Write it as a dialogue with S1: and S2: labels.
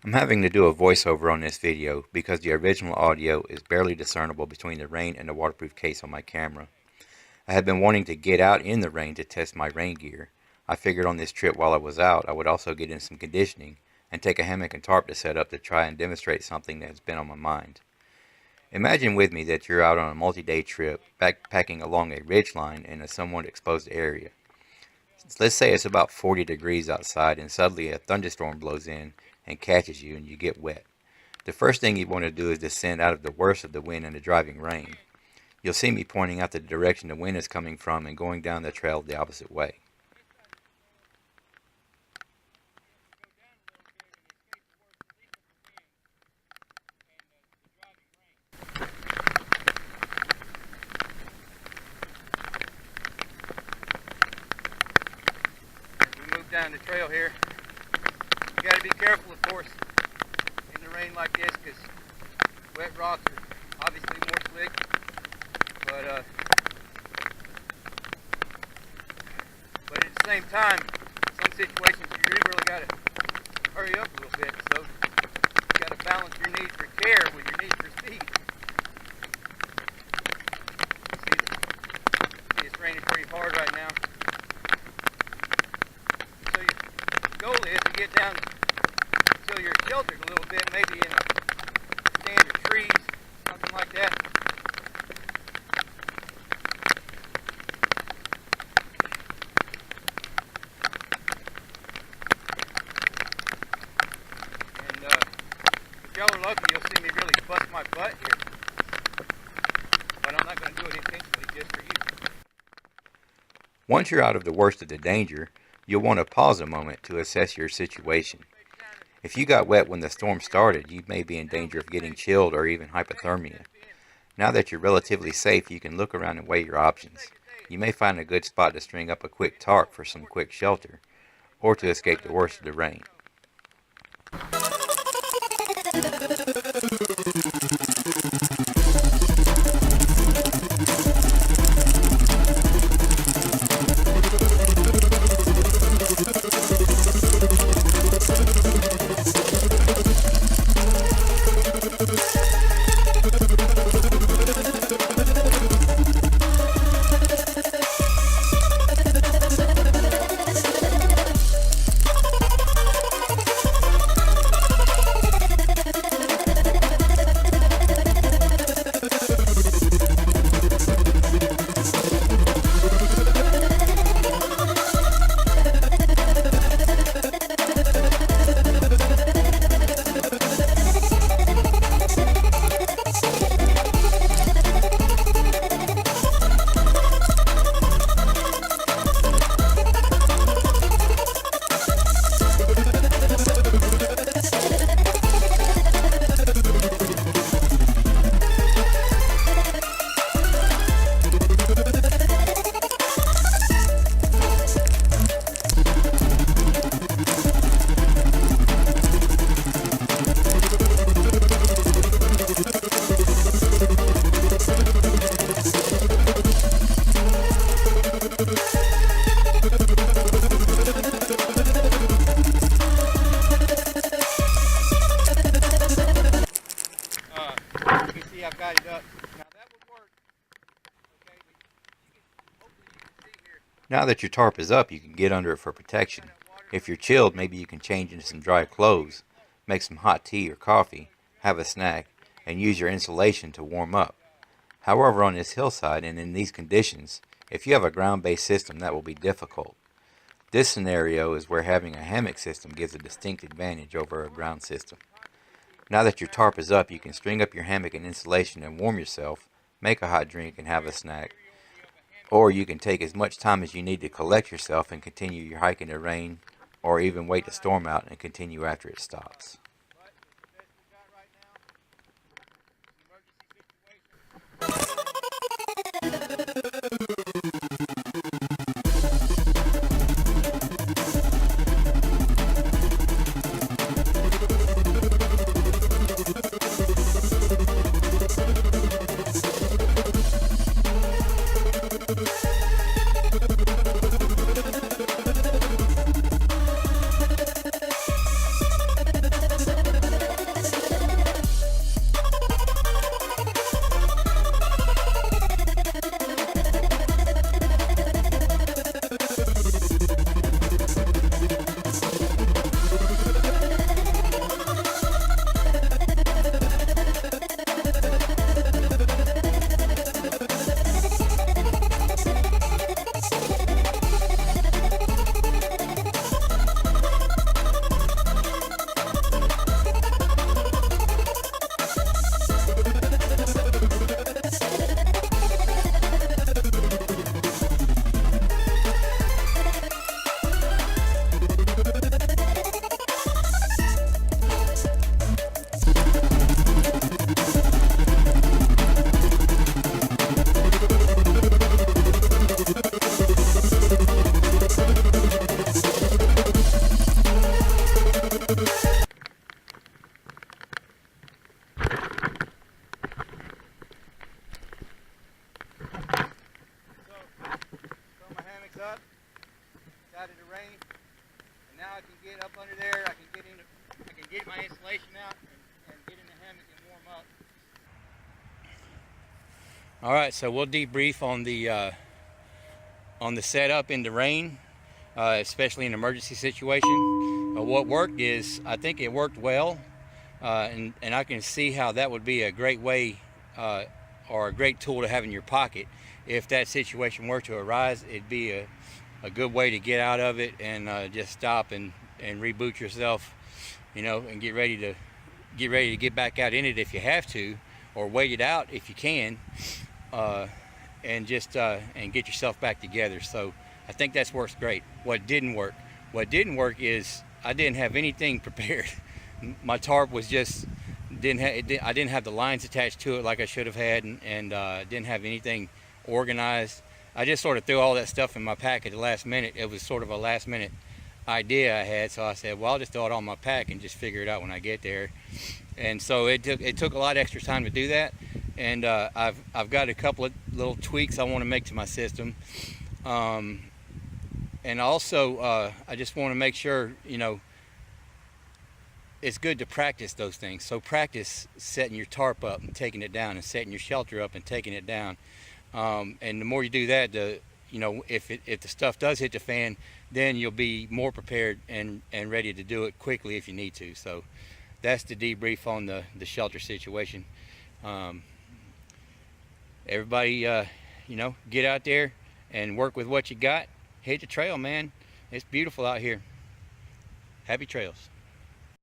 S1: I'm having to do a voiceover on this video because the original audio is barely discernible between the rain and the waterproof case on my camera. I had been wanting to get out in the rain to test my rain gear. I figured on this trip while I was out I would also get in some conditioning and take a hammock and tarp to set up to try and demonstrate something that has been on my mind. Imagine with me that you're out on a multi-day trip backpacking along a ridge line in a somewhat exposed area. Let's say it's about 40 degrees outside and suddenly a thunderstorm blows in and catches you and you get wet. The first thing you want to do is descend out of the worst of the wind and the driving rain. You'll see me pointing out the direction the wind is coming from and going down the trail the opposite way.
S2: As we move down the trail here, you got to be careful, of course, in the rain like this, because wet rocks are obviously more slick, but at the same time, some situations you really got to hurry up a little bit, so you got to balance your need for care with your need for speed. See, it's raining pretty hard right now. So your goal is to get down until you're sheltered a little bit, maybe in a stand of trees, something like that. And if y'all are lucky, you'll see me really bust my butt here. But I'm not going to do it intentionally just for you.
S1: Once you're out of the worst of the danger, you'll want to pause a moment to assess your situation. If you got wet when the storm started, you may be in danger of getting chilled or even hypothermia. Now that you're relatively safe, you can look around and weigh your options. You may find a good spot to string up a quick tarp for some quick shelter, or to escape the worst of the rain.
S2: I've got it up. Now that would work. Okay, hopefully you can see here.
S1: Now that your tarp is up, you can get under it for protection. If you're chilled, maybe you can change into some dry clothes, make some hot tea or coffee, have a snack, and use your insulation to warm up. However, on this hillside and in these conditions, if you have a ground-based system, that will be difficult. This scenario is where having a hammock system gives a distinct advantage over a ground system. Now that your tarp is up, you can string up your hammock and insulation and warm yourself, make a hot drink and have a snack, or you can take as much time as you need to collect yourself and continue your hike in the rain, or even wait the storm out and continue after it stops.
S2: out of the rain. And now I can get up under there. I can get my insulation out and get in the hammock and warm up.
S1: All right, so we'll debrief on the setup in the rain, especially in an emergency situation. What worked is, I think it worked well, and I can see how that would be a great way or a great tool to have in your pocket. If that situation were to arise, it'd be a good way to get out of it and just stop and reboot yourself, you know, and get ready to get back out in it if you have to, or wait it out if you can, and just and get yourself back together. So I think that's works great. What didn't work is I didn't have anything prepared. My tarp was just I didn't have the lines attached to it like I should have had, and didn't have anything organized. I just sort of threw all that stuff in my pack at the last minute. It was sort of a last minute idea I had, so I said, well, I'll just throw it on my pack and just figure it out when I get there. And so it took a lot of extra time to do that, and I've got a couple of little tweaks I want to make to my system, and also I just want to make sure, you know, it's good to practice those things. So practice setting your tarp up and taking it down, and setting your shelter up and taking it down. And the more you do that, you know, if the stuff does hit the fan, then you'll be more prepared and ready to do it quickly if you need to. So that's the debrief on the shelter situation. Everybody, you know, get out there and work with what you got. Hit the trail, man. It's beautiful out here. Happy trails.